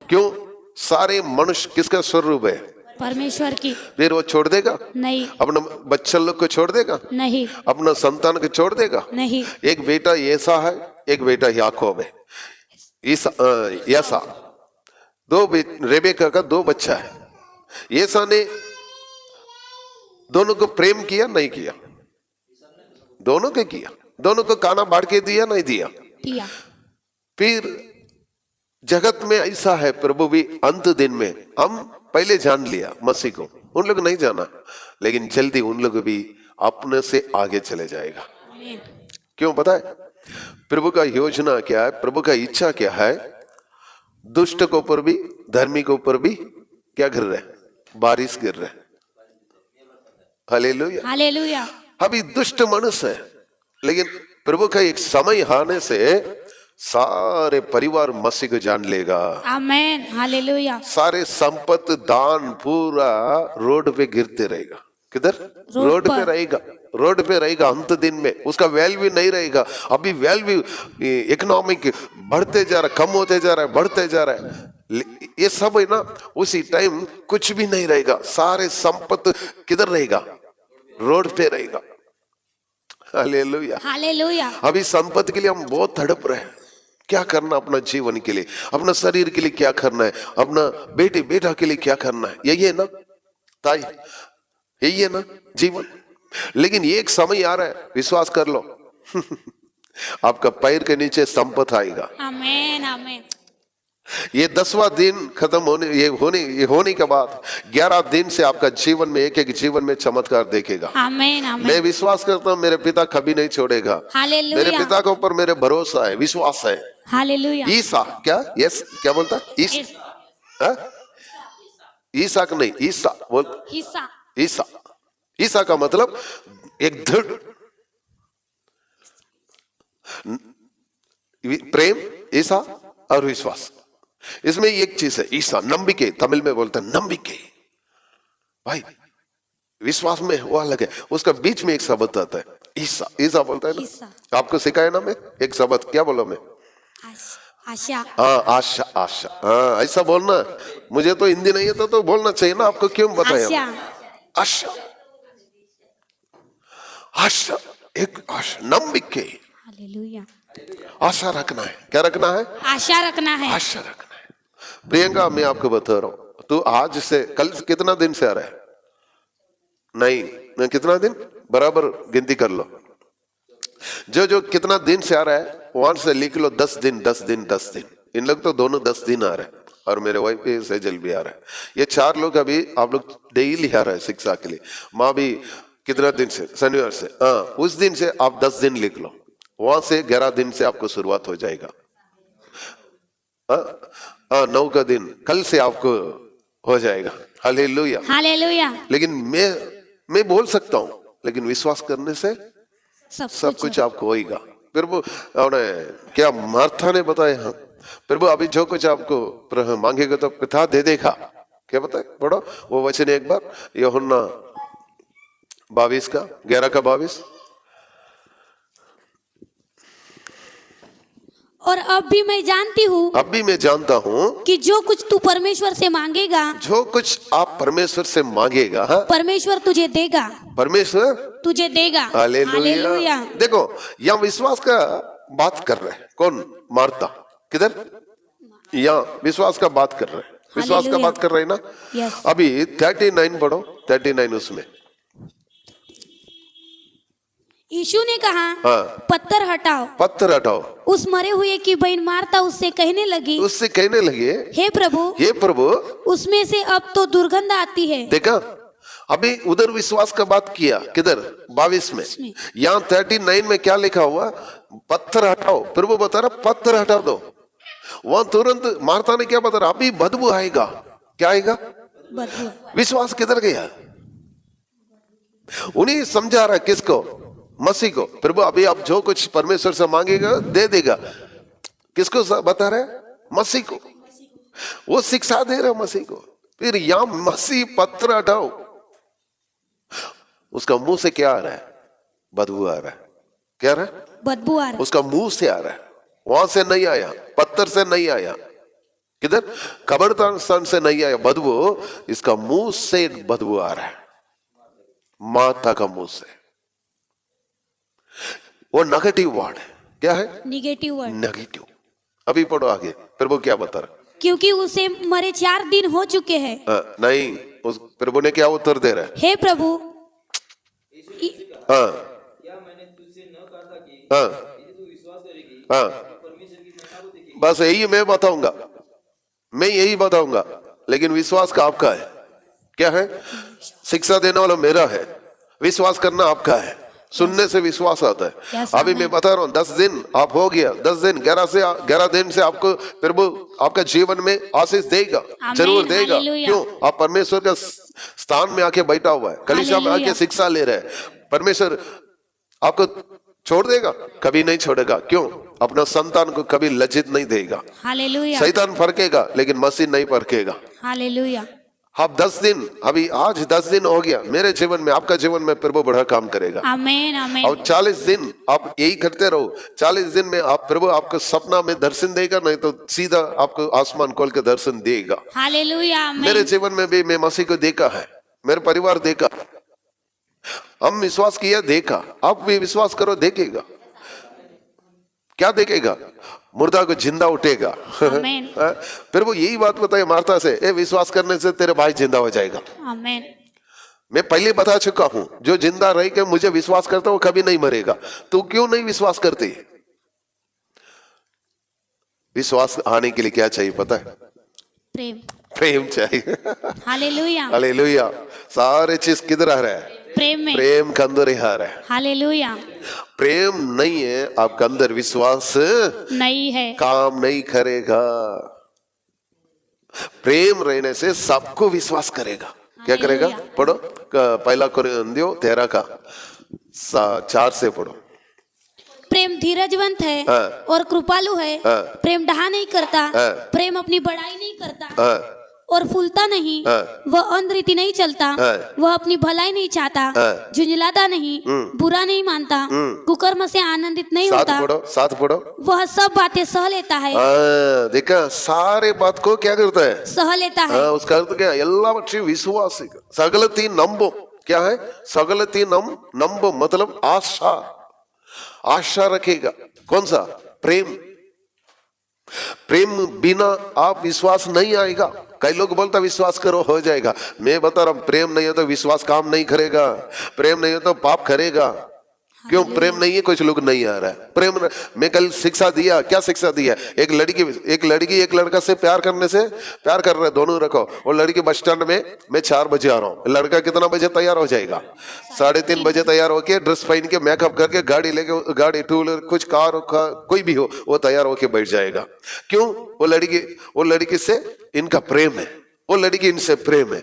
क्यों? सारे मनुष्य किसका स्वरूप है? परमेश्वर की। फिर वो छोड़ देगा? नहीं। अपना बच्चा लोग को छोड़ देगा? नहीं। अपना संतान को छोड़ देगा? नहीं। एक बेटा ऐसा है, एक बेटा याकूब है। ऐसा रेबेका का 2 बच्चा है। ऐसा ने दोनों को प्रेम किया नहीं किया? दोनों को किया। दोनों को खाना बांट के दिया नहीं दिया? दिया। फिर जगत में ऐसा है, प्रभु भी अंत दिन में हम पहले जान लिया मसीह को, उन लोग नहीं जाना, लेकिन जल्दी उन लोग भी अपने से आगे चले जाएगा। क्यों पता है? प्रभु का योजना क्या है, प्रभु का इच्छा क्या है? दुष्ट के ऊपर भी धर्मी के ऊपर भी क्या गिर रहे? बारिश गिर रहे। Hallelujah, hallelujah. अभी दुष्ट मनुष्य है, लेकिन प्रभु का एक समय आने से सारे परिवार मसीह को जान लेगा। आमेन। हालेलुया। सारे संपत्ति दान पूरा रोड पे गिरते रहेगा। किधर? रोड पे रहेगा। रोड पे रहेगा। अंत दिन में उसका वैल्यू नहीं रहेगा। अभी वैल्यू इकोनॉमिक बढ़ते जा रहा है, कम होते जा रहा है, बढ़ते जा रहा है। ये सब है ना, उसी टाइम कुछ भी नहीं रहेगा। सारे संपत्ति किधर रहेगा? रोड पे रहेगा। Hallelujah, hallelujah. अभी संपत्ति के लिए हम बहुत तड़प रहे हैं। क्या करना अपना जीवन के लिए, अपना शरीर के लिए क्या करना है, अपना बेटे बेटा के लिए क्या करना है, यही है ना ताई, यही है ना जीवन। लेकिन एक समय आ रहा है, विश्वास कर लो आपका पैर के नीचे संपत्ति आएगा। आमेन। आमेन। ये 10वां दिन खत्म होने के बाद 11 दिन से आपका जीवन में एक जीवन में चमत्कार देखेगा। आमेन। आमेन। मैं विश्वास करता हूँ मेरे पिता कभी नहीं छोड़ेगा। हालेलुया। मेरे पिता के ऊपर मेरे भरोसा है, विश्वास है। हालेलुया। ईसा क्या? यस, क्या बोलता है? ईसा का नहीं, ईसा बोल। ईसा। ईसा, ईसा का मतलब एक दृढ़ प्रेम, ईसा और विश्वास। इसमें एक चीज है, ईसा नंबिके, तमिल में बोलते हैं नंबिके। भाई विश्वास में वो अलग है, उसका बीच में एक शब्द आता है ईसा। ईसा बोलता है ना, आपको सिखाया ना मैं एक शब्द, क्या बोला मैं? आशा। हाँ, आशा। आशा, हाँ ऐसा बोलना। मुझे तो हिंदी नहीं है तो बोलना चाहिए ना आपको, क्यों बताया? आशा, आशा, एक आशा, नंबिके। हालेलुया। आशा रखना है। क्या रखना है? आशा रखना है। आशा रखना है। प्रियंका, मैं आपको बता रहा हूं, तू आज से कल कितना दिन से आ रहा है? नहीं, कितना दिन बराबर गिनती कर लो। जो कितना दिन से आ रहा है वहां से लिख लो 10 दिन 10 दिन 10 दिन। इन लोग तो दोनों 10 दिन आ रहे हैं, और मेरे वाइफ भी सेजल भी आ रहा है। ये 4 लोग अभी आप लोग डेली आ रहा है शिक्षा के लिए। माँ भी कितना दिन से? शनिवार से। हाँ, उस दिन से आप 10 दिन लिख लो, वहां से 11 दिन से आपको शुरुआत हो जाएगा। 9 का दिन कल से आपको हो जाएगा। Hallelujah, hallelujah. लेकिन मैं बोल सकता हूं, लेकिन विश्वास करने से सब कुछ आपको होगा। प्रभु क्या मार्था ने बताया, प्रभु अभी जो कुछ आपको मांगेगा तो पिता दे देगा। क्या बताए? पढ़ो वो वचन एक बार, यूहन्ना 22 का 11 का 22। और अब भी मैं जानती हूँ, अब भी मैं जानता हूँ कि जो कुछ तू परमेश्वर से मांगेगा, जो कुछ आप परमेश्वर से मांगेगा, परमेश्वर तुझे देगा। परमेश्वर तुझे देगा। हालेलुया। देखो यहाँ विश्वास का बात कर रहे हैं कौन? मार्ता। किधर? यहाँ विश्वास का बात कर रहे हैं, विश्वास का बात कर रहे हैं ना। यस। अभी 39 पढ़ो, 39 उसमें यीशु ने कहा, हाँ, पत्थर हटाओ। पत्थर हटाओ। उस मरे हुए की बहन मार्ता उससे कहने लगी, हे प्रभु, उसमें से अब तो दुर्गंध आती है। देखा, अभी उधर विश्वास का बात किया, किधर? 22 में। यहाँ 39 में क्या लिखा हुआ? पत्थर हटाओ। प्रभु बता रहा पत्थर हटा दो। वहां तुरंत मार्ता ने क्या बता रहा? अभी बदबू आएगा। क्या आएगा? बदबू। विश्वास किधर गया? उन्हीं समझा रहा, किसको? मसीह को। प्रभु अभी आप जो कुछ परमेश्वर से मांगेगा दे देगा। किसको बता रहे? मसीह को। वो शिक्षा दे रहा मसीह को। फिर यहां मसीह पत्थर हटाओ, उसका मुंह से क्या आ रहा है? बदबू आ रहा है। क्या आ रहा है? बदबू आ रहा है। उसका मुंह से आ रहा है, वहां से नहीं आया, पत्थर से नहीं आया। किधर? कब्रिस्तान से नहीं आया बदबू, इसका मुंह से बदबू आ रहा है, माता का मुंह से। वो नेगेटिव वर्ड है। क्या है? Negative word. नेगेटिव। अभी पढ़ो आगे, प्रभु क्या बता रहा? क्योंकि उसे मरे 4 दिन हो चुके हैं। नहीं, उस प्रभु ने क्या उत्तर दे रहा है? हे प्रभु, हाँ हाँ हाँ, बस यही मैं बताऊंगा, मैं यही बताऊंगा, लेकिन विश्वास का आपका है। क्या है? शिक्षा देने वाला मेरा है, विश्वास करना आपका है। सुनने से विश्वास आता है। Yes, अभी amen. मैं बता रहा हूँ, 10 दिन आप हो गया, 10 दिन 11 दिन से आपको प्रभु आपका जीवन में आशीष देगा, Amen, जरूर देगा। hallelujah. क्यों? आप परमेश्वर का स्थान में आके बैठा हुआ है, कलीसिया में आके Hallelujah. शिक्षा ले रहे हैं। परमेश्वर आपको छोड़ देगा? कभी नहीं छोड़ेगा। क्यों? अपना संतान को कभी लज्जित नहीं देगा। हालेलुया, शैतान फरकेगा लेकिन मसीह नहीं फरकेगा। हालेलुया, आप 10 दिन, अभी आज 10 दिन हो गया मेरे जीवन में, आपका जीवन में प्रभु बड़ा काम करेगा। आमेन, आमेन, और 40 दिन आप यही करते रहो। 40 दिन में आप प्रभु आपको सपना में दर्शन देगा, नहीं तो सीधा आपको आसमान खोल के दर्शन देगा। हालेलुया, आमेन। मेरे जीवन में भी मैं मसीह को देखा है, मेरे परिवार देखा, हम विश्वास किया, देखा। आप भी विश्वास करो, देखेगा। क्या देखेगा? मुर्दा को जिंदा उठेगा। आमेन, फिर वो यही बात बताए मार्था से, ए विश्वास करने से तेरे भाई जिंदा हो जाएगा। आमेन, मैं पहले बता चुका हूं, जो जिंदा रह के मुझे विश्वास करता वो कभी नहीं मरेगा। तू क्यों नहीं विश्वास करती? विश्वास आने के लिए क्या चाहिए पता है? प्रेम, प्रेम चाहिए। Hallelujah, hallelujah. सारे चीज किधर आ रहा है? प्रेम में, प्रेम के अंदर ही आ रहा है। हालेलुया। प्रेम नहीं है आपके अंदर, विश्वास नहीं है, काम नहीं करेगा। प्रेम रहने से सबको विश्वास करेगा। क्या करेगा? हालेलुया। पढ़ो, पहला कोरिन्थियों 13 का 4 से पढ़ो। प्रेम धीरजवंत है हाँ। और कृपालु है। हाँ। प्रेम डहा नहीं करता, हाँ। प्रेम अपनी बड़ाई नहीं करता हाँ, और फूलता नहीं, हाँ। वह अंधरीति नहीं चलता, हाँ। वह अपनी भलाई नहीं चाहता, हाँ। झुंझलाता नहीं, बुरा नहीं मानता, कुकर्म से आनंदित नहीं होता, साथ पढ़ो। वह सब बातें सह लेता है, हाँ, देखा, सारे बात को क्या करता है? सह लेता है। हाँ, उसका अर्थ क्या? எல்லாவற்றை விசுவாசிக்க சகலத்தையும் நம்பும்। क्या है? सगलத்தையும் नंबो मतलब आशा, आशा रखेगा। कौन सा? प्रेम। प्रेम बिना आप विश्वास नहीं आएगा। कई लोग बोलता विश्वास करो हो जाएगा। मैं बता रहा हूं, प्रेम नहीं है तो विश्वास काम नहीं करेगा, प्रेम नहीं है तो पाप करेगा। क्यों? प्रेम नहीं है, कुछ लोग नहीं आ रहा है। प्रेम मैं कल शिक्षा दिया, क्या शिक्षा दिया? एक लड़की एक लड़का से प्यार कर रहे, दोनों रखो। और लड़की बस स्टैंड में, मैं 4 बजे आ रहा हूँ, लड़का कितना बजे तैयार हो जाएगा? 3:30 बजे तैयार होके, ड्रेस पहन के, मेकअप करके, गाड़ी लेके, गाड़ी 2 व्हीलर कुछ कार कोई भी हो, वो तैयार होके बैठ जाएगा। क्यों? वो लड़की से इनका प्रेम है, वो लड़की इनसे प्रेम है।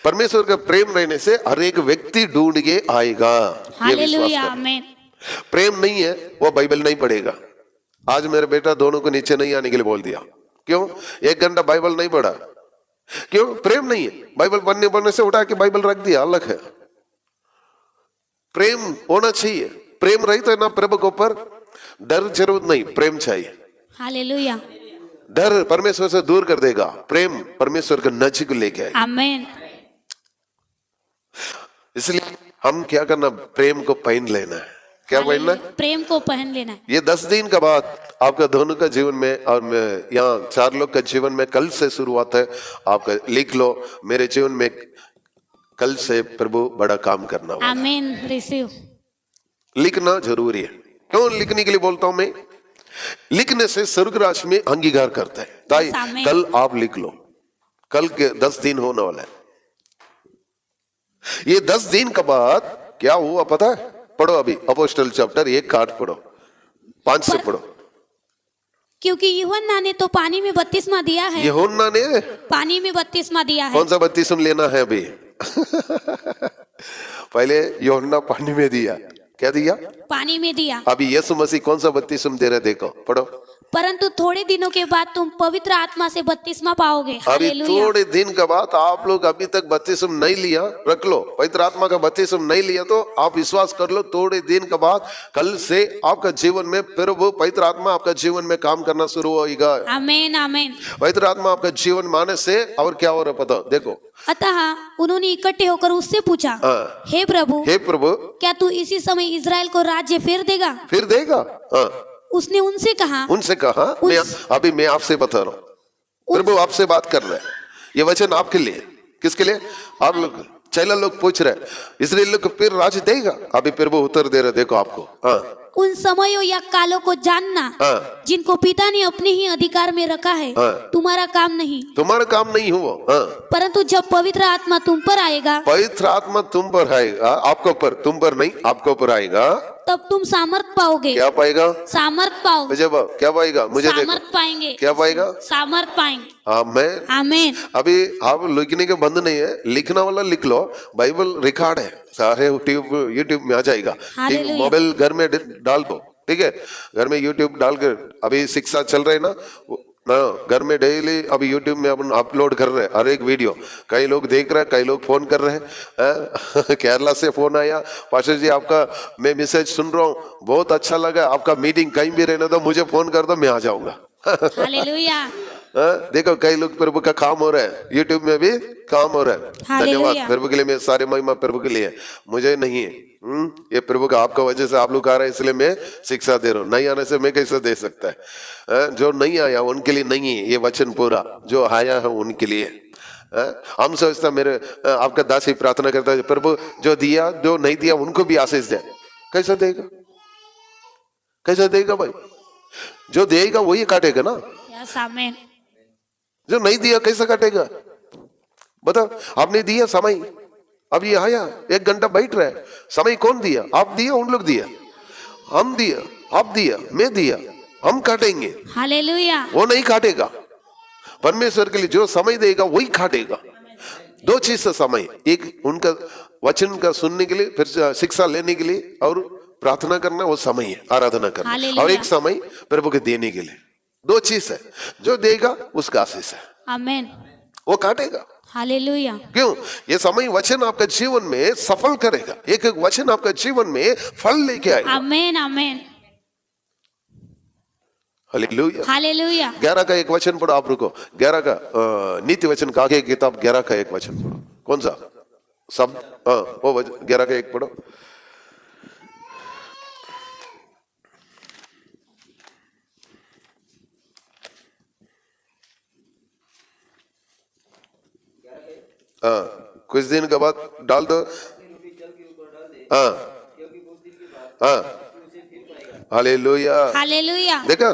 परमेश्वर का प्रेम रहने से हर एक व्यक्ति ढूंढ के आएगा। ये विश्वास हालेलुया, करो। आमेन, प्रेम नहीं है वो बाइबल नहीं पढ़ेगा। आज मेरे बेटा दोनों को नीचे नहीं आने के लिए बोल दिया। क्यों? 1 घंटा बाइबल नहीं पढ़ा। क्यों? प्रेम नहीं है। बाइबल पढ़ने से उठा के बाइबल रख दिया, अलग है। प्रेम होना चाहिए। प्रेम रही तो ना प्रभु के ऊपर डर जरूरत नहीं, प्रेम चाहिए। हालेलुया, डर परमेश्वर से दूर कर देगा, प्रेम परमेश्वर के नजीक लेके आए। आमेन, इसलिए हम क्या करना? प्रेम को पहन लेना है। क्या पहनना है? प्रेम को पहन लेना है। ये 10 दिन के बाद आपका दोनों का जीवन में, और यहाँ 4 लोग का जीवन में कल से शुरुआत है। आपका लिख लो, मेरे जीवन में कल से प्रभु बड़ा काम करना वाला है। आमेन, रिसीव। लिखना जरूरी है। क्यों लिखने के लिए बोलता हूं मैं? लिखने से स्वर्ग राज में अंगीकार करता है। ताई आमीन। कल आप लिख लो, कल के 10 दिन होने वाला है। ये 10 दिन के बाद क्या हुआ पता है? पढ़ो अभी अपोस्टल चैप्टर 1 का 8 पढ़ो, 5 से पढ़ो। क्योंकि यूहन्ना ने तो पानी में बपतिस्मा दिया है, यूहन्ना ने पानी में बपतिस्मा दिया है। कौन सा बपतिस्मा लेना है अभी? पहले यूहन्ना पानी में दिया। क्या दिया? पानी में दिया। अभी यीशु मसीह कौन सा बपतिस्मा दे रहे? देखो, पढ़ो। परंतु थोड़े दिनों के बाद तुम पवित्र आत्मा से बपतिस्मा पाओगे। अभी हालेलुया। थोड़े दिन के बाद आप लोग अभी तक बपतिस्म नहीं लिया, रख लो, पवित्र आत्मा का बपतिस्म नहीं लिया तो आप विश्वास कर लो, थोड़े दिन के बाद कल से आपका जीवन में प्रभु पवित्र आत्मा आपका जीवन में काम करना शुरू होगा। आमेन आमेन। पवित्र आत्मा आपका जीवन में आने से और क्या हो रहा है पता, देखो। अतः उन्होंने इकट्ठे होकर उससे पूछा, हाँ। हे प्रभु, हे प्रभु, क्या तू इसी समय इज़राइल को राज्य फिर देगा? फिर देगा? हाँ। उसने उनसे कहा, अभी मैं आपसे बता रहा हूँ, प्रभु आपसे बात कर रहे हैं, ये वचन आपके लिए। किसके लिए? आप लोग, चैला लोग पूछ रहे इसराइल लोग को फिर राज देगा? अभी प्रभु उत्तर दे रहे, देखो आपको। हाँ। उन समयों या कालों को जानना हाँ। जिनको पिता ने अपने ही अधिकार में रखा है। हाँ। तुम्हारा काम नहीं, तुम्हारा काम नहीं हुआ। हाँ। परंतु जब पवित्र आत्मा तुम पर आएगा, पवित्र आत्मा तुम पर आएगा, आपके ऊपर, तुम पर नहीं, आपके ऊपर आएगा, तब तुम सामर्थ पाओगे। क्या पाएगा? सामर्थ पाओगे। मुझे क्या पाएगा? मुझे देखो, सामर्थ पाएंगे। क्या पाएगा? सामर्थ पाएंगे। आमेन आमेन। अभी आप लिखने के बंद नहीं है, लिखना वाला लिख लो, बाइबल रिकॉर्ड है, सारे यूट्यूब में आ जाएगा। हालेलुया। मोबाइल घर में डाल दो, ठीक है, घर में यूट्यूब डाल कर, अभी शिक्षा चल रहे ना, घर में डेली अभी यूट्यूब में अपन अपलोड कर रहे हैं हर एक वीडियो। कई लोग देख रहे हैं, कई लोग फोन कर रहे हैं। केरला से फोन आया, पास्टर जी आपका मैं मैसेज सुन रहा हूँ, बहुत अच्छा लगा, आपका मीटिंग कहीं भी रहना तो मुझे फोन कर दो, मैं आ जाऊंगा। हालेलुया। देखो कई लोग प्रभु का काम हो रहा है, यूट्यूब में भी काम हो रहा है। धन्यवाद प्रभु के लिए, मैं सारे महिमा प्रभु के लिए, मुझे नहीं है। ये प्रभु का, आपका वजह से आप लोग आ रहे हैं, इसलिए मैं शिक्षा दे रहा हूँ, नहीं आने से मैं कैसे दे सकता है? जो नहीं आया उनके लिए नहीं है ये वचन पूरा, जो आया है उनके लिए। हम सोचता, मेरे आपका दासी प्रार्थना करता है, प्रभु जो दिया, जो नहीं दिया उनको भी आशीष दे। कैसा देगा? कैसा देगा भाई? जो देगा वही काटेगा ना। आमेन। जो नहीं दिया कैसा काटेगा? बताओ, आपने दिया समय, अब ये आया 1 घंटा बैठ रहा है, समय कौन दिया? आप दिया, उन लोग दिया, हम दिया, आप दिया, मैं दिया, हम काटेंगे। हालेलुया। वो नहीं काटेगा। परमेश्वर के लिए जो समय देगा वही काटेगा। 2 चीज से समय, एक उनका वचन का सुनने के लिए, फिर शिक्षा लेने के लिए, और प्रार्थना करना, वो समय है आराधना करना, और एक समय प्रभु के देने के लिए। 2 चीज है, जो देगा उसका आशीष है। आमेन। वो काटेगा। हालेलुया। क्यों? ये समय वचन आपका जीवन में सफल करेगा, एक एक वचन आपका जीवन में फल लेके आएगा। आमेन आमेन। हालेलुया। हालेलुया। 11 का एक वचन पढ़ो, आप रुको। 11 का नीति वचन का आगे किताब 11 का एक वचन पढ़ो। कौन सा? सब वो 11 का एक पढ़ो। कुछ दिन के बाद डाल दो। हालेलुया। हालेलुया। देखा,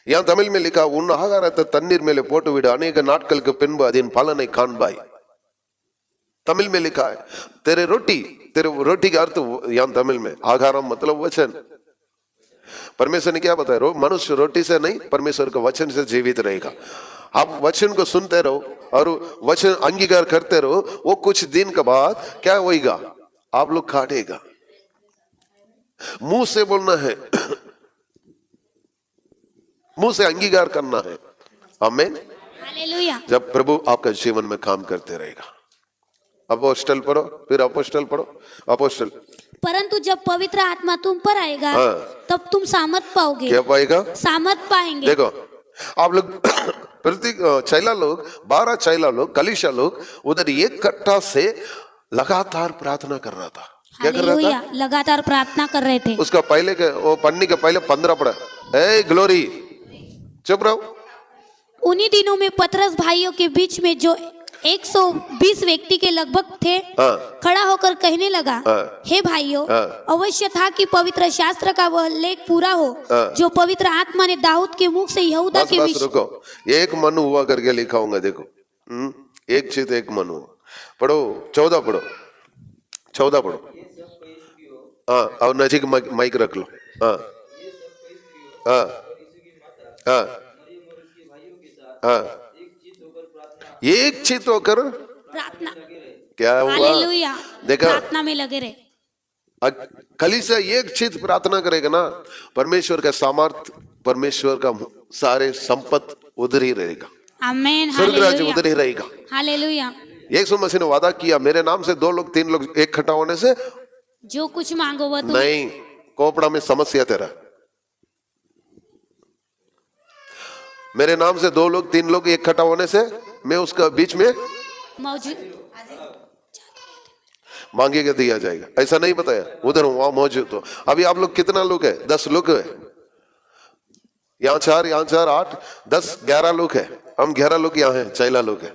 यहाँ तमिल में लिखा, उन आहारத்தை तन्नीर மேலே போட்டு விடு, अनेक நாட்களுக்கு பின்பு அதன் பலனை காண்பாய்। तमिल में लिखा है, तेरे रोटी का अर्थ यहाँ तमिल में आहारम मतलब वचन। परमेश्वर ने क्या बताया? मनुष्य रोटी से नहीं, परमेश्वर के वचन से जीवित रहेगा। आप वचन को सुनते रहो और वचन अंगीकार करते रहो, वो कुछ दिन के बाद क्या होगा? आप लोग काटेगा। मुंह से बोलना है, मुंह से अंगीकार करना है। आमीन। हालेलुया। जब प्रभु आपका जीवन में काम करते रहेगा। अपोस्टल पढ़ो, फिर अपोस्टल पढ़ो। अपोस्टल, परंतु जब पवित्र आत्मा तुम पर आएगा, तब तुम सामर्थ पाओगे। क्या पाएगा? सामर्थ पाएंगे। देखो, आप लोग चैला लोग, 12 चैला लोग, कलीसिया लोग उधर एक कट्टा से लगातार प्रार्थना कर रहा था। क्या कर रहा था? लगातार प्रार्थना कर रहे थे। उसका पहले के वो पढ़ने के पहले 15 पढ़ा, ए ग्लोरी, चुप रहो। उन्हीं दिनों में पतरस भाइयों के बीच में, जो 120 व्यक्ति के लगभग थे, खड़ा होकर कहने लगा, हे भाइयों, अवश्य था कि पवित्र शास्त्र का वह लेख पूरा हो जो पवित्र आत्मा ने दाऊद के मुख से यहूदा के विषय। रुको, एक मनु हुआ करके लिखा होगा, देखो, एक चित एक मनु। पढ़ो 14 पढ़ो, 14 पढ़ो। और नजीक माइक रख लो। एक चित होकर प्रार्थना। क्या हुआ? हालेलुया। देखा, प्रार्थना में लगे रहे। कलीसिया एक चित प्रार्थना करेगा ना, परमेश्वर का सामर्थ परमेश्वर का सारे संपत्ति उधर ही रहेगा, आमेन, स्वर्ग राज्य हालेलुया, उधर ही रहेगा। हालेलुया। यीशु मसीह ने वादा किया, मेरे नाम से 2 लोग 3 लोग इकट्ठा होने से जो कुछ मांगो वह तुम नहीं, कोपड़ा में समस्या तेरा। मेरे नाम से 2 लोग 3 लोग इकट्ठा होने से मैं उसका बीच में मौजूद मांगेगा दिया जाएगा, ऐसा नहीं बताया, उधर वहां मौजूद। तो अभी आप लोग कितना लोग है? 10 लोग है, यहाँ 4 8 10 11 लोग है। हम 11 लोग यहाँ है, 14 लोग है।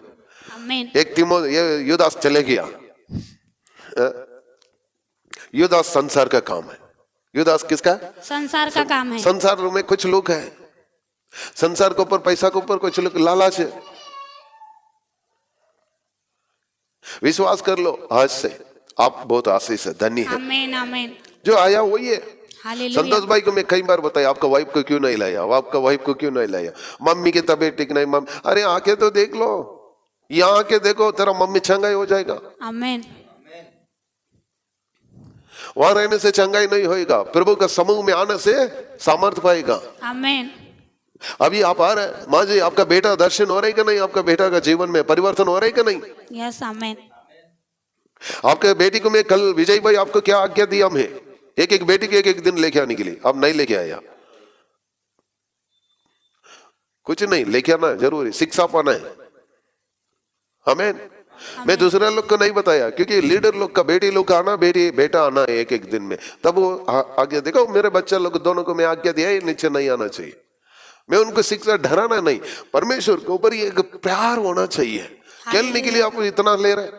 आमेन, एक ये युदास चले गया। युदास संसार का काम है। युदास किसका? संसार का काम है। संसार में कुछ लोग है, संसार के ऊपर, पैसा के ऊपर कुछ लोग लालच है। विश्वास कर लो, आज से आप बहुत आशीष है, धनी है। आमेन, आमेन, जो आया वही है। हालेलुया, संतोष भाई को मैं कई बार बताया, आपका वाइफ को क्यों नहीं लाया, आपका वाइफ को क्यों नहीं लाया, मम्मी की तबीयत ठीक नहीं, मम्मी, अरे आके तो देख लो, यहाँ आके देखो, तेरा मम्मी चंगाई हो जाएगा। आमेन, वहां रहने से चंगाई नहीं होएगा, प्रभु का समूह में आने से सामर्थ्य पाएगा। आमेन, अभी आप आ रहे हैं, माँ जी आपका बेटा दर्शन हो रहा है कि नहीं, आपका बेटा का जीवन में परिवर्तन हो रहा है कि नहीं? यस, आमेन, आपके बेटी को मैं कल, विजय भाई आपको क्या आज्ञा दिया, हमें एक एक बेटी के एक एक दिन लेके आने के लिए, आप नहीं लेके आया, कुछ नहीं लेके आना जरूरी, शिक्षा पाना है हमें। मैं दूसरे लोग को नहीं बताया, क्योंकि लीडर लोग का बेटी लोग का आना, बेटा आना है एक एक दिन में, तब वो आज्ञा। देखो मेरे बच्चा लोग दोनों को मैं आज्ञा दिया, नीचे नहीं आना चाहिए। मैं उनको शिक्षा डराना नहीं, परमेश्वर के ऊपर एक प्यार होना चाहिए। खेलने के लिए आप इतना ले रहे,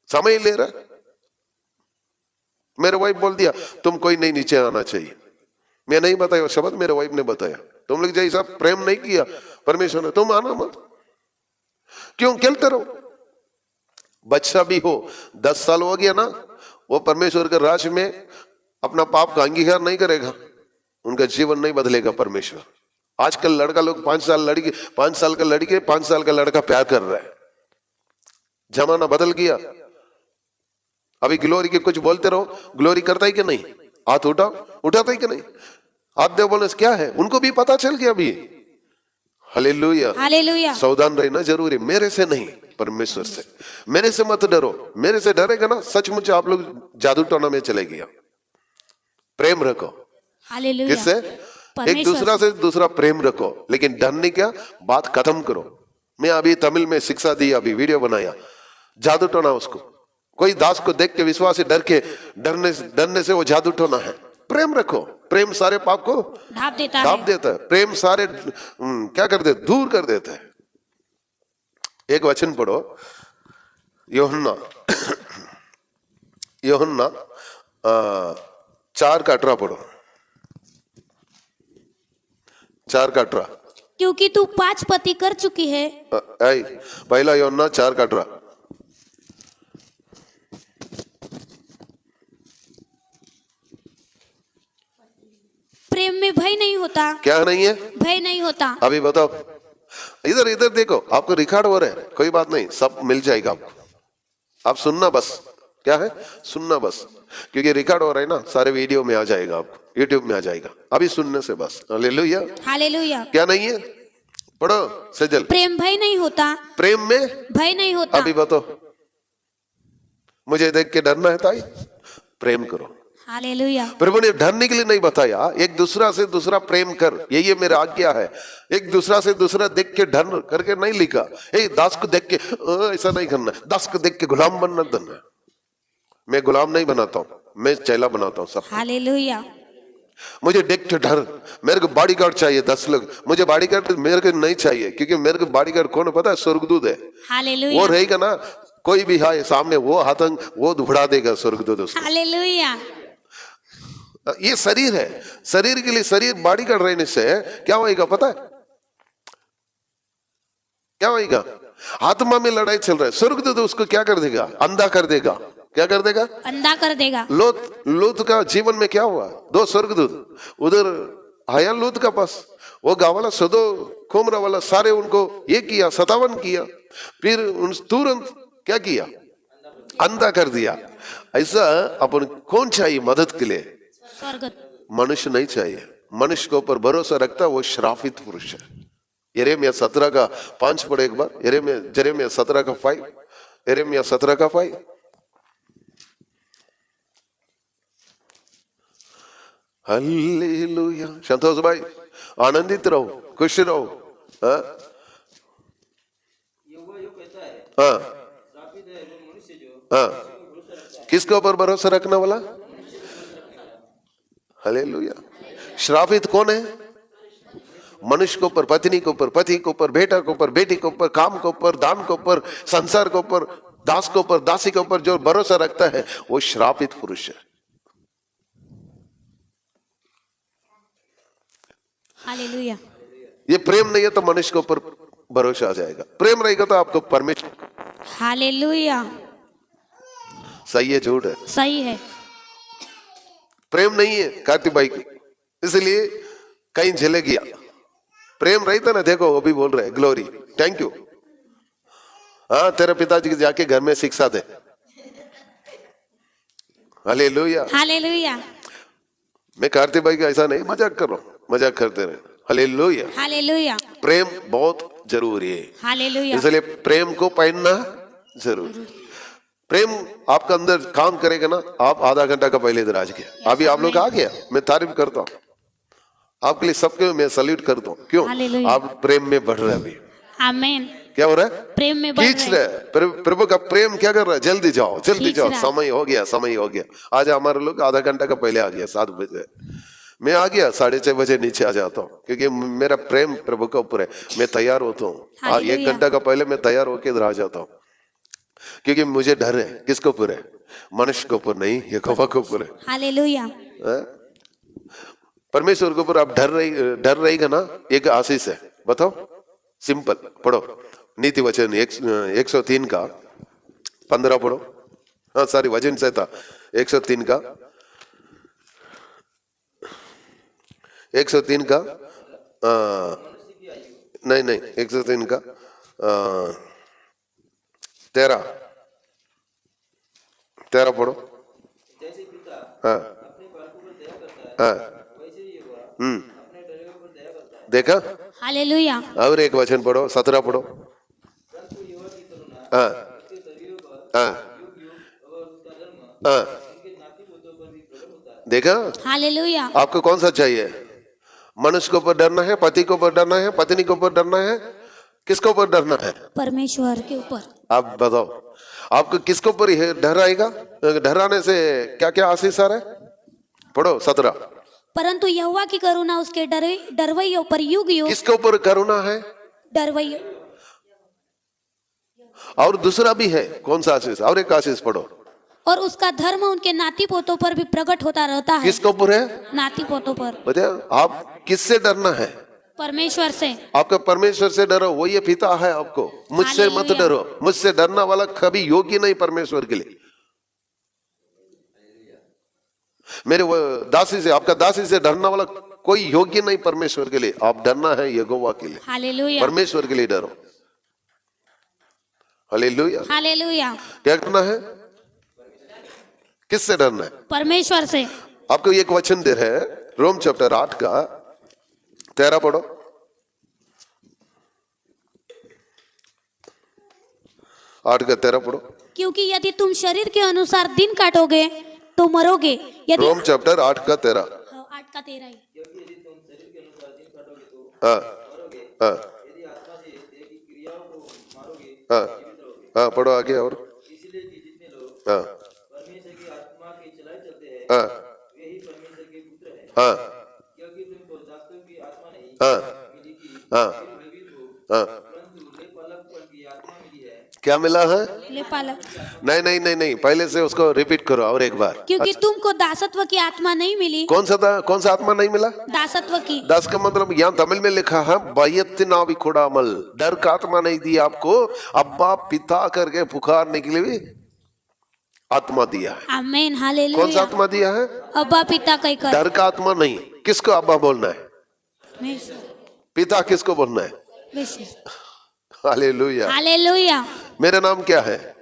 समय ले रहे। मेरे वाइफ बोल दिया तुम कोई नहीं नीचे आना चाहिए, मैं नहीं बताया शब्द, मेरे वाइफ ने बताया। तुम लोग जैसा प्रेम नहीं किया परमेश्वर ने, तुम आना मत, क्यों खेलते रहो। बच्चा भी हो 10 साल हो गया ना, वो परमेश्वर के राज में अपना पाप का अंगीकार नहीं करेगा, उनका जीवन नहीं बदलेगा परमेश्वर। आजकल लड़का लोग 5 साल लड़की, 5 साल का लड़की 5 साल का लड़का प्यार कर रहा है, जमाना बदल गया। अभी ग्लोरी के कुछ बोलते रहो, ग्लोरी करता है कि नहीं, हाथ उठाता है कि नहीं, हाथ दे बोलने से क्या है, उनको भी पता चल गया अभी। हालेलुया, हालेलुया, सावधान रहना जरूरी, मेरे से नहीं परमेश्वर से। मेरे से मत डरो, मेरे से डरेगा ना सचमुच आप लोग जादू टोना में चले गया। प्रेम रखो, हालेलुया, किससे? एक दूसरा से दूसरा प्रेम रखो, लेकिन डरने क्या बात खत्म करो। मैं अभी तमिल में शिक्षा दी, अभी वीडियो बनाया, जादू टोना उसको, कोई दास को देख के विश्वास से डरने से वो जादू टोना है। प्रेम रखो, प्रेम सारे पाप को ढाप देता है, प्रेम सारे क्या कर देता, दूर कर देता है। एक वचन पढ़ो, यूहन्ना 4:18 पढ़ो, 4:18। क्योंकि तू 5 पति कर चुकी है। पहला यूहन्ना 4:18। प्रेम में भय नहीं होता। क्या नहीं है? भय नहीं होता। अभी बताओ, इधर देखो, आपको रिकॉर्ड हो रहा है, कोई बात नहीं, सब मिल जाएगा आपको, आप सुनना बस। क्या है? सुनना बस, क्योंकि रिकॉर्ड हो रहा है ना, सारे वीडियो में आ जाएगा, आपको यूट्यूब में आ जाएगा, अभी सुनने से बस। Hallelujah, hallelujah. क्या नहीं है? पढ़ो सजल। प्रेम भय नहीं होता। प्रेम में भय नहीं होता। अभी बताओ, मुझे देख के डरना है ताई? प्रेम करो। हालेलुया। प्रभु ने डरने के लिए नहीं बताया, एक दूसरा से दूसरा प्रेम कर, यही मेरा आज्ञा है। एक दूसरा से दूसरा देख के डर करके नहीं लिखा, दास को देख के ऐसा नहीं करना, दास को देख के गुलाम बनना देना। मैं गुलाम नहीं बनाता हूँ, मैं चेला बनाता हूँ सब। हालेलुया। मुझे देख के डर, मेरे को बॉडीगार्ड चाहिए 10 लोग, मुझे बॉडीगार्ड मेरे को नहीं चाहिए, क्योंकि मेरे को बॉडीगार्ड कौन पता है? स्वर्गदूत है। हालेलुया। वो रहेगा ना, कोई भी है सामने, वो आतंक वो उड़ा देगा स्वर्गदूत उसको। हालेलुया। ये शरीर है, शरीर के लिए शरीर बॉडीगार्ड रहने से क्या होएगा पता है? क्या होएगा? आत्मा में लड़ाई चल रहा है, स्वर्गदूत उसको क्या कर देगा? अंधा कर देगा। क्या कर देगा? अंधा कर देगा। लूत का जीवन में क्या हुआ? 2 स्वर्गदूत उधर आया लूत का पास, वो गावाला सदो खोमरा वाला सारे उनको ये किया, 57 किया, फिर तुरंत क्या किया? अंधा कर दिया। ऐसा अपन कौन चाहिए मदद के लिए? स्वर्ग। मनुष्य नहीं चाहिए, मनुष्य के ऊपर भरोसा रखता है वो श्रापित पुरुष है। यिर्मयाह 17 का 5 पढ़ो एक बार। यिर्मयाह 17 का 5। यिर्मयाह 17 का 5। हालेलुया। संतोष भाई आनंदित रहो, खुश रहो। हाँ हाँ हाँ। किसके ऊपर भरोसा रखने वाला? हालेलुया। श्रापित कौन है? मनुष्य के ऊपर, पत्नी के ऊपर, पति के ऊपर, बेटा के ऊपर, बेटी के ऊपर, काम के ऊपर, दान के ऊपर, संसार के ऊपर, दास के ऊपर, दासी के ऊपर जो भरोसा रखता है वो श्रापित पुरुष है। हालेलुया। ये प्रेम नहीं है तो मनुष्य के ऊपर भरोसा आ जाएगा। प्रेम रहेगा तो आपको परमेश्वर। हालेलुया। सही है झूठ है? सही है। प्रेम नहीं है कार्तिक भाई की, इसलिए कहीं झले गया। प्रेम रहता ना, देखो वो भी बोल रहे ग्लोरी, थैंक यू। हाँ तेरे पिताजी के जाके घर में शिक्षा दे। हालेलुया। हालेलुया। मैं कार्तिक भाई का ऐसा नहीं मजाक कर रहा हूँ, मजाक करते रहे। हालेलुया। हालेलुया। प्रेम बहुत जरूरी है, हालेलुया। इसलिए प्रेम को पहनना जरूरी। प्रेम आपका अंदर काम करेगा ना, आप आधा घंटा का पहले इधर आ गए, अभी आप लोग आ गया, मैं तारीफ करता हूँ आपके लिए, सबके मैं सल्यूट करता हूँ। क्यों? आप प्रेम में बढ़ रहे अभी। आमीन। क्या हो रहा है? प्रेम में बढ़ खींच रहे। प्रभु का प्रेम क्या कर रहा है? जल्दी जाओ, जल्दी जाओ, समय हो गया, समय हो गया। आज हमारे लोग आधा घंटा का पहले आ गया, 7 बजे। मैं आ गया 6:30 बजे नीचे आ जाता हूँ, क्योंकि मेरा प्रेम प्रभु के ऊपर है। मैं तैयार होता हूँ 1 घंटा का पहले मैं तैयार होकर इधर आ जाता हूँ, क्योंकि मुझे डर है। किसके ऊपर है? मनुष्य के ऊपर नहीं, यहोवा के ऊपर है। हालेलुया। परमेश्वर के ऊपर आप डर रहेगा ना, एक आशीष है। बताओ, सिंपल पढ़ो नीति वचन 103 का 15 पढ़ो। हाँ सॉरी, वचन संहिता 103 का 103 का नहीं 103 का 13 पढ़ो। हाँ हाँ देखा? हालेलुया। और एक वचन पढ़ो, 17 पढ़ो। हाँ हाँ हाँ देखा? हालेलुया। आपको कौन सा चाहिए? मनुष्य के ऊपर डरना है, पति के ऊपर डरना है, पत्नी के ऊपर डरना है, किसके ऊपर डरना है? परमेश्वर के ऊपर। आप बताओ, आपको किसके ऊपर डर आएगा? डराने से क्या क्या आशीष आ रहा है? पढ़ो 17। परंतु यहोवा की करुणा उसके डरवैयों पर युग युग। किसके ऊपर करुणा है? डरवैयों। और दूसरा भी है, कौन सा आशीष? और एक आशीष पढ़ो। और उसका धर्म उनके नाती पोतों पर भी प्रकट होता रहता है। किसके ऊपर है? नाती पोतों पर। बताओ, आप किससे डरना है? परमेश्वर से। आपका परमेश्वर से डरो, वो ये पिता है आपको। मुझसे मत डरो, मुझसे डरना वाला कभी योग्य नहीं परमेश्वर के लिए। मेरे वो दासी से, आपका दासी से डरना वाला कोई योग्य नहीं परमेश्वर के लिए। आप डरना है यहोवा के लिए। हालेलुया। परमेश्वर के लिए डरो। हालेलुया। हालेलुया। क्या करना है? किससे डरना है? परमेश्वर से। आपको एक वचन दे रहे हैं, रोम चैप्टर 8 का 13 पढ़ो। 8 का 13 पढ़ो। क्योंकि यदि तुम शरीर के अनुसार दिन काटोगे तो मरोगे। यदि रोम चैप्टर 8 का 13। 8 का 13 ही। हाँ हाँ हाँ हाँ पढ़ो आगे। और हाँ हाँ हाँ हाँ हाँ हाँ क्या मिला है? लेपालक। नहीं, पहले से उसको रिपीट करो और एक बार। क्योंकि तुमको दासत्व की आत्मा नहीं मिली। कौन सा आत्मा नहीं मिला? दासत्व की। दास का मतलब यहाँ तमिल में लिखा है बयत्नाविखुड़ामल। डर का आत्मा नहीं दी आपको, अब्बा पिता करके पुकारने के लिए भी आत्मा दिया है। आमीन। हालेलुया। कौन सा आत्मा दिया है? अब्बा पिता कहकर। डर का आत्मा नहीं। किसको अब्बा बोलना है? पिता किसको बोलना है? हालेलुया। हालेलुया। मेरा नाम क्या है?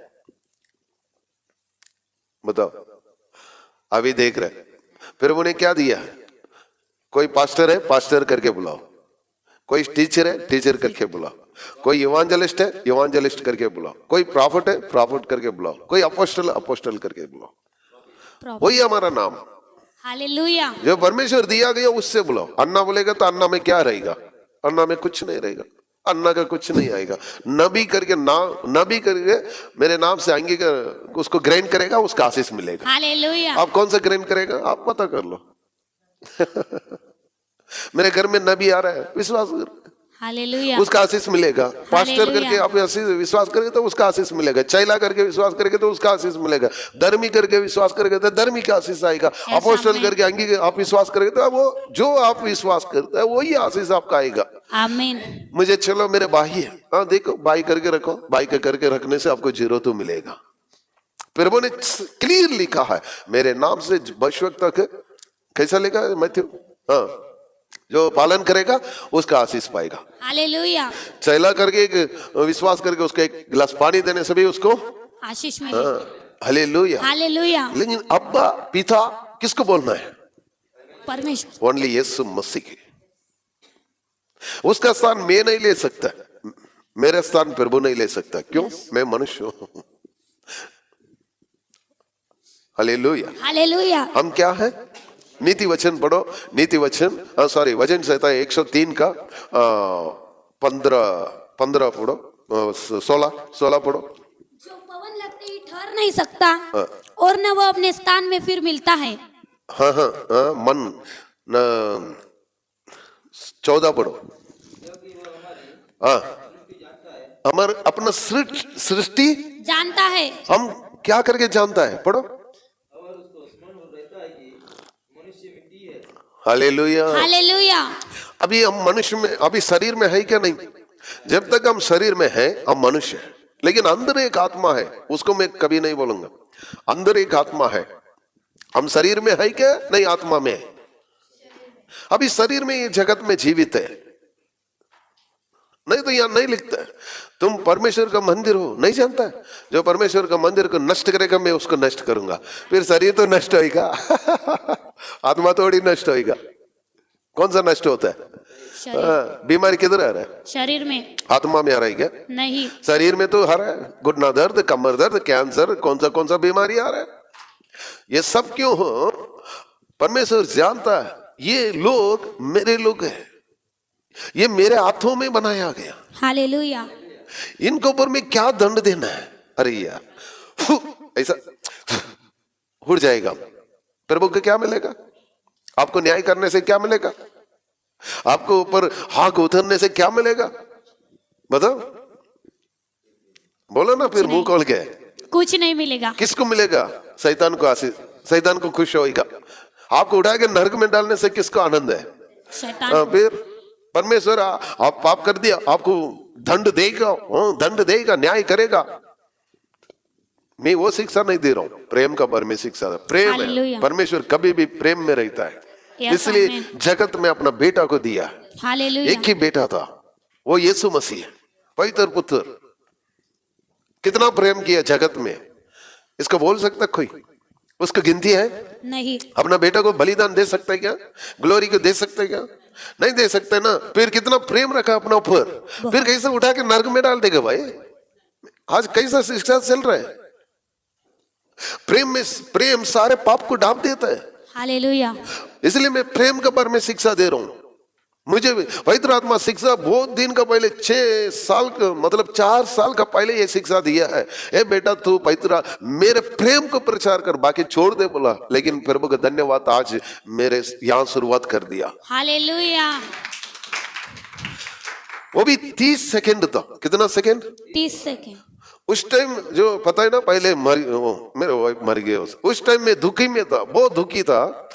बताओ। अभी देख रहे प्रभु ने क्या दिया है? कोई पास्टर है, पास्टर करके बुलाओ। कोई टीचर है, टीचर करके बुलाओ। कोई इवांजलिस्ट है, इवांजलिस्ट करके बुलाओ। कोई प्रॉफिट है, प्रॉफिट करके बुलाओ। कोई अपोस्टल, अपोस्टल करके बुलाओ। वही हमारा नाम। हालेलुया। जो परमेश्वर दिया गया उससे बुलाओ। अन्ना बोलेगा तो अन्ना में क्या रहेगा? अन्ना में कुछ नहीं रहेगा, अन्ना का कुछ नहीं आएगा। नबी करके नाम, नबी करके मेरे नाम से आएंगे, उसको ग्रहण करेगा, उसका आशीष मिलेगा। हालेलुया। आप कौन सा ग्रहण करेगा? आप पता कर लो। मेरे घर में नबी आ रहा है, विश्वास कर, हालेलुया। उसका आशीष मिलेगा। पास्टर करके आप विश्वास करेंगे तो उसका आशीष मिलेगा। चैला करके विश्वास करेंगे तो उसका आशीष मिलेगा। धर्मी करके विश्वास करेंगे तो धर्मी का आशीष आएगा। अपोस्टल करके आएंगे आप विश्वास करेंगे तो वो जो आप विश्वास करते हैं वही आशीष आपका आएगा। आमीन। मुझे चलो मेरे भाई है, हाँ देखो भाई करके रखो। भाई के करके रखने से आपको जीरो तो मिलेगा। प्रभु ने क्लियर लिखा है मेरे नाम से बशवक तक। कैसा लिखा है मैथ्यू? हाँ, जो पालन करेगा उसका आशीष पाएगा। हालेलुया। चैला करके एक विश्वास करके उसको एक गिलास पानी देने से भी उसको आशीष मिलेगा। हालेलुया। हालेलुया। लेकिन अब्बा पिता किसको बोलना है? परमेश्वर। ओनली यीशु मसीह की। उसका स्थान मैं नहीं ले सकता, मेरे स्थान प्रभु नहीं ले सकता। क्यों? मैं मनुष्य हूं। हालेलुया। हालेलुया। हम क्या है? नीति वचन पढ़ो। नीति वचन सॉरी वचन संहिता 103 का 15 पढ़ो, 16 पढ़ो। जो पवन लगते ही ठहर नहीं सकता और न वो अपने स्थान में फिर मिलता है। हाँ हाँ हाँ, मन न 14 पढ़ो। हाँ, हमारे अपना सृष्टि जानता है। हम क्या करके जानता है? पढ़ो। हालेलुया। हालेलुया। अभी हम मनुष्य में, अभी शरीर में है क्या? नहीं। जब तक हम शरीर में हैं हम मनुष्य हैं, लेकिन अंदर एक आत्मा है, उसको मैं कभी नहीं बोलूंगा। अंदर एक आत्मा है। हम शरीर में है क्या? नहीं, आत्मा में है। अभी शरीर में ये जगत में जीवित है, नहीं तो यहां नहीं लिखता है तुम परमेश्वर का मंदिर हो। नहीं जानता है? जो परमेश्वर का मंदिर को नष्ट करेगा मैं उसको नष्ट करूंगा। फिर शरीर तो नष्ट होगा, आत्मा थोड़ी नष्ट होगा। कौन सा नष्ट होता है? बीमारी किधर आ रहा है? शरीर में। आत्मा में आ रहा है क्या? नहीं। शरीर में तो आ रहा है। घुटना दर्द, कमर दर्द, कैंसर, कौन सा बीमारी आ रहा है? ये सब क्यों हो? परमेश्वर जानता है ये लोग मेरे लोग हैं, ये मेरे हाथों में बनाया गया। हालेलुया। इनके ऊपर में क्या दंड देना है? अरे यार, ऐसा उड़ जाएगा। प्रभु को क्या मिलेगा? आपको न्याय करने से क्या मिलेगा? आपको ऊपर हाथ उतरने से क्या मिलेगा? बताओ, बोलो ना फिर मुंह खोल के। कुछ नहीं मिलेगा। किसको मिलेगा? शैतान को आशीष, शैतान को खुश होगा। आपको उठा के नरक में डालने से किसको आनंद है? शैतान। फिर परमेश्वर आप पाप कर दिया, आपको दंड देगा, दंड देगा, न्याय करेगा। मैं वो शिक्षा नहीं दे रहा हूं, प्रेम का पर में शिक्षा। प्रेम है, परमेश्वर कभी भी प्रेम में रहता है। इसलिए जगत में अपना बेटा को दिया। एक ही बेटा था, वो यीशु मसीह, पवित्र पुत्र। कितना प्रेम किया जगत में, इसको बोल सकता कोई? उसको गिनती है? नहीं। अपना बेटा को बलिदान दे सकता है क्या? ग्लोरी को दे सकता है क्या? नहीं दे सकते ना। फिर कितना प्रेम रखा अपना ऊपर, फिर कैसे उठा के नरक में डाल देगा भाई? आज कैसा शिक्षा चल रहा है? प्रेम सारे पाप को ढांप देता है। हालेलुया। इसलिए मैं प्रेम के बारे में शिक्षा दे रहा हूं। मुझे पवित्र आत्मा शिक्षा बहुत दिन का पहले 6 साल का, मतलब 4 साल का पहले ये शिक्षा दिया है। ए बेटा तू पवित्र मेरे प्रेम को प्रचार कर, बाकी छोड़ दे बोला। लेकिन प्रभु का धन्यवाद, आज मेरे यहाँ शुरुआत कर दिया। हालेलुया। वो भी 30 सेकेंड था। कितना सेकेंड? 30 सेकेंड। उस टाइम जो पता है ना, पहले मेरे वाइफ मर गए। उस टाइम में दुखी में था, बहुत दुखी था।